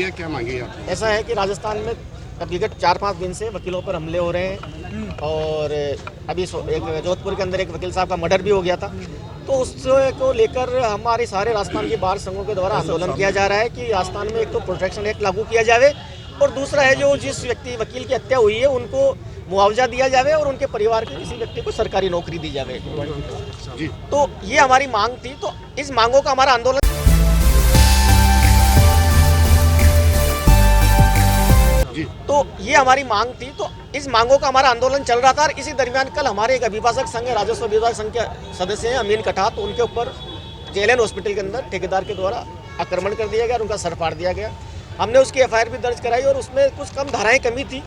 है, क्या मांगी है? ऐसा है कि राजस्थान में विगत 4-5 दिन से वकीलों पर हमले हो रहे हैं और अभी एक जोधपुर के अंदर एक वकील साहब का मर्डर भी हो गया था। तो उसको लेकर हमारे सारे राजस्थान के बार संघों के द्वारा आंदोलन किया जा रहा है कि राजस्थान में एक तो प्रोटेक्शन एक्ट लागू किया जाए और दूसरा है जो जिस वकील की हत्या हुई है उनको मुआवजा दिया जाए और उनके परिवार के किसी व्यक्ति को सरकारी नौकरी दी जाए। जी। तो ये हमारी मांग थी। तो इस मांगों का हमारा आंदोलन तो ये हमारी मांग थी। तो इस मांगों का हमारा आंदोलन चल रहा था और इसी दरमियान कल हमारे एक अभिभाषक संघ राजस्व विभाग संघ के सदस्य हैं अमीन कठात, तो उनके ऊपर जेएलएन हॉस्पिटल के अंदर ठेकेदार के द्वारा आक्रमण कर दिया गया और उनका सर फाड़ दिया गया। हमने उसकी एफआईआर भी दर्ज कराई और उसमें कुछ कम धाराएं कमी थी।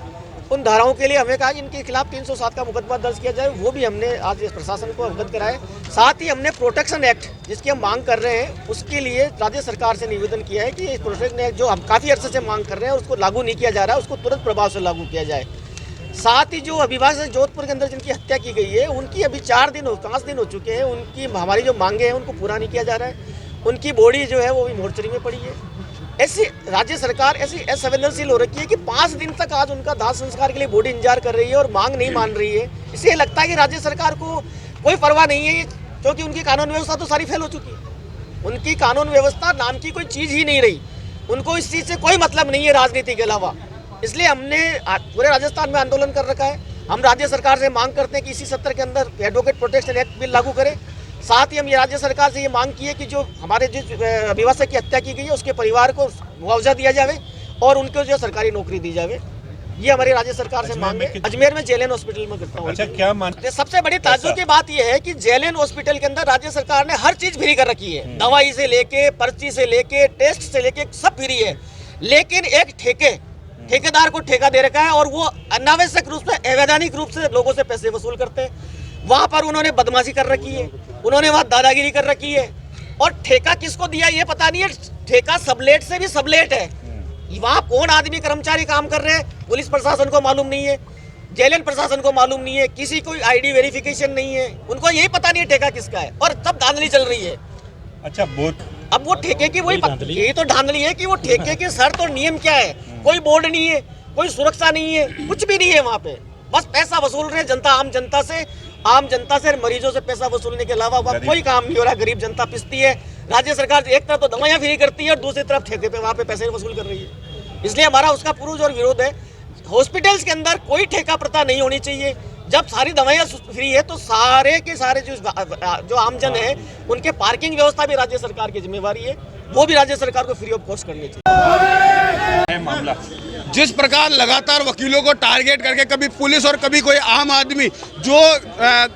उन धाराओं के लिए हमें कहा कि इनके खिलाफ 307 का मुकदमा दर्ज किया जाए, वो भी हमने आज इस प्रशासन को अवगत कराया। साथ ही हमने प्रोटेक्शन एक्ट जिसकी हम मांग कर रहे हैं उसके लिए राज्य सरकार से निवेदन किया है कि इस प्रोटेक्शन एक्ट जो हम काफ़ी अर्से से मांग कर रहे हैं उसको लागू नहीं किया जा रहा है, उसको तुरंत प्रभाव से लागू किया जाए। साथ ही जो अभिभाषक जोधपुर के अंदर जिनकी हत्या की गई है उनकी अभी 5 दिन हो चुके हैं, उनकी हमारी जो मांगे हैं उनको पूरा नहीं किया जा रहा है। उनकी बॉडी जो है वो भी मोर्चरी में पड़ी है। ऐसी राज्य सरकार ऐसी असंवेदनशील हो रखी है कि 5 दिन तक आज उनका दाह संस्कार के लिए बॉडी इंतजार कर रही है और मांग नहीं मान रही है। इससे लगता है कि राज्य सरकार को कोई परवाह नहीं है क्योंकि उनकी कानून व्यवस्था तो सारी फेल हो चुकी है। उनकी कानून व्यवस्था नाम की कोई चीज़ ही नहीं रही, उनको इस चीज़ से कोई मतलब नहीं है राजनीति के अलावा। इसलिए हमने पूरे राजस्थान में आंदोलन कर रखा है। हम राज्य सरकार से मांग करते हैं कि इसी सत्र के अंदर एडवोकेट प्रोटेक्शन एक्ट बिल लागू करें। साथ ही हम ये राज्य सरकार से ये मांग की है कि जो हमारे जिस अभिभाषक की हत्या की गई है उसके परिवार को मुआवजा दिया जाए और उनको जो सरकारी नौकरी दी जाए। ये हमारी राज्य सरकार से मांग है। अजमेर में जेएलएन हॉस्पिटल में करता हूँ। अच्छा, क्या मानते? सबसे बड़ी ताज्जुब की बात यह है कि जेएलएन हॉस्पिटल के अंदर राज्य सरकार ने हर चीज फ्री कर रखी है, दवाई से लेके पर्ची से लेके टेस्ट से लेके सब फ्री है, लेकिन एक ठेकेदार को ठेका दे रखा है और वो अनावश्यक रूप से अवैधानिक रूप से लोगों से पैसे वसूल करते हैं। वहां पर उन्होंने बदमाशी कर रखी है, उन्होंने वहां दादागिरी कर रखी है और ठेका किसको दिया ये पता नहीं है। ठेका सबलेट से भी सबलेट है। वहां कौन आदमी कर्मचारी काम कर रहे हैं पुलिस प्रशासन को मालूम नहीं है, जेएलएन प्रशासन को मालूम नहीं है, किसी को आईडी वेरिफिकेशन नहीं है, उनको यही पता नहीं है ठेका किसका है और सब धांधली चल रही है। अच्छा, अब वो ठेके की वही यही तो धांधली है कि वो ठेके के शर्त और नियम क्या है। कोई बोर्ड नहीं है, कोई सुरक्षा नहीं है, कुछ भी नहीं है वहाँ पे, बस पैसा वसूल रहे जनता, आम जनता से मरीजों से पैसा वसूलने के अलावा वहाँ कोई काम नहीं हो रहा। गरीब जनता पिसती है। राज्य सरकार एक तरफ तो दवाइयाँ फ्री करती है और दूसरी तरफ ठेके पे वहाँ पे पैसे वसूल कर रही है। इसलिए हमारा उसका पुरजोर विरोध है। हॉस्पिटल्स के अंदर कोई ठेका प्रथा नहीं होनी चाहिए। जब सारी दवाइयाँ फ्री है तो सारे के सारे जो आमजन है उनके पार्किंग व्यवस्था भी राज्य सरकार की जिम्मेवारी है, वो भी राज्य सरकार को फ्री ऑफ कॉस्ट करनी चाहिए। मामला जिस प्रकार लगातार वकीलों को टारगेट करके कभी पुलिस और कभी कोई आम आदमी जो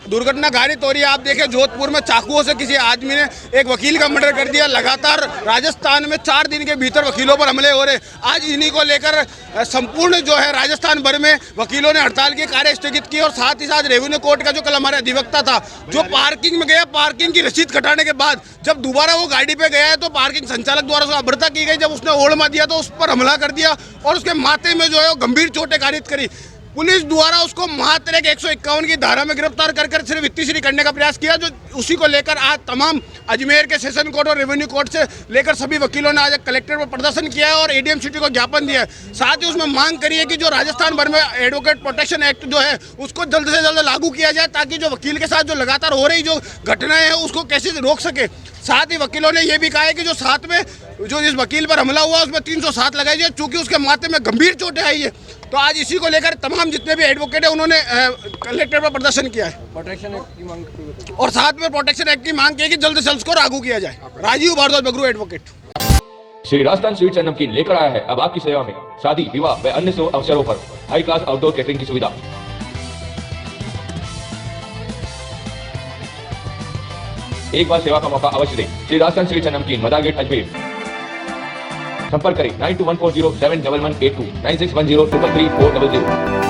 दुर्घटना घटित हो रही है, आप देखें जोधपुर में चाकुओं से किसी आदमी ने एक वकील का मर्डर कर दिया। लगातार राजस्थान में 4 दिन के भीतर वकीलों पर हमले हो रहे। आज इन्हीं को लेकर संपूर्ण जो है राजस्थान भर में वकीलों ने हड़ताल की कार्य स्थगित की और साथ ही साथ रेवेन्यू कोर्ट का जो कल हमारा अधिवक्ता था जो पार्किंग में गया, पार्किंग की रसीद कटाने के बाद जब दोबारा वो गाड़ी पे गया है तो पार्किंग संचालक द्वारा उसको अभद्रता की गई। जब उसने ओढ़मा दिया तो उस पर हमला कर दिया और उसके माथे में जो है वो गंभीर चोटें कारित करी। पुलिस द्वारा उसको महातिरेक 151 की धारा में गिरफ्तार कर सिर्फ वित्तीय करने का प्रयास किया। जो उसी को लेकर आज तमाम अजमेर के सेशन कोर्ट और रेवेन्यू कोर्ट से लेकर सभी वकीलों ने आज कलेक्टर पर प्रदर्शन किया है और एडीएम सिटी को ज्ञापन दिया है। साथ ही उसमें मांग करी है कि जो राजस्थान भर में एडवोकेट प्रोटेक्शन एक्ट जो है उसको जल्द से जल्द लागू किया जाए ताकि जो वकील के साथ जो लगातार हो रही जो घटनाएं हैं उसको कैसे रोक सके। साथ ही वकीलों ने यह भी कहा है कि जो साथ में जो इस वकील पर हमला हुआ उसमें 307 लगाई जाए चूंकि उसके माथे में गंभीर चोटें आई है। तो आज इसी को लेकर तमाम जितने भी एडवोकेट है उन्होंने कलेक्टर पर प्रदर्शन किया है प्रोटेक्शन एक्ट की मांग और साथ में प्रोटेक्शन एक्ट की मांग की है कि जल्द से जल्द उसको लागू किया जाए। Rajeev Bhardwaj, Bagru advocate. Shri Rajasthan sweets and namkeen लेकर आया है अब आपकी सेवा में शादी, विवाह व अन्य शुभ अवसरों पर हाई क्लास आउटडोर कैटरिंग की सुविधा। एक बार सेवा का मौका अवश्य दें। श्री राजस्थान स्वीट्स एंड नमकीन, मदार गेट, अजमेर। संपर्क करें 9214071182 9610333400।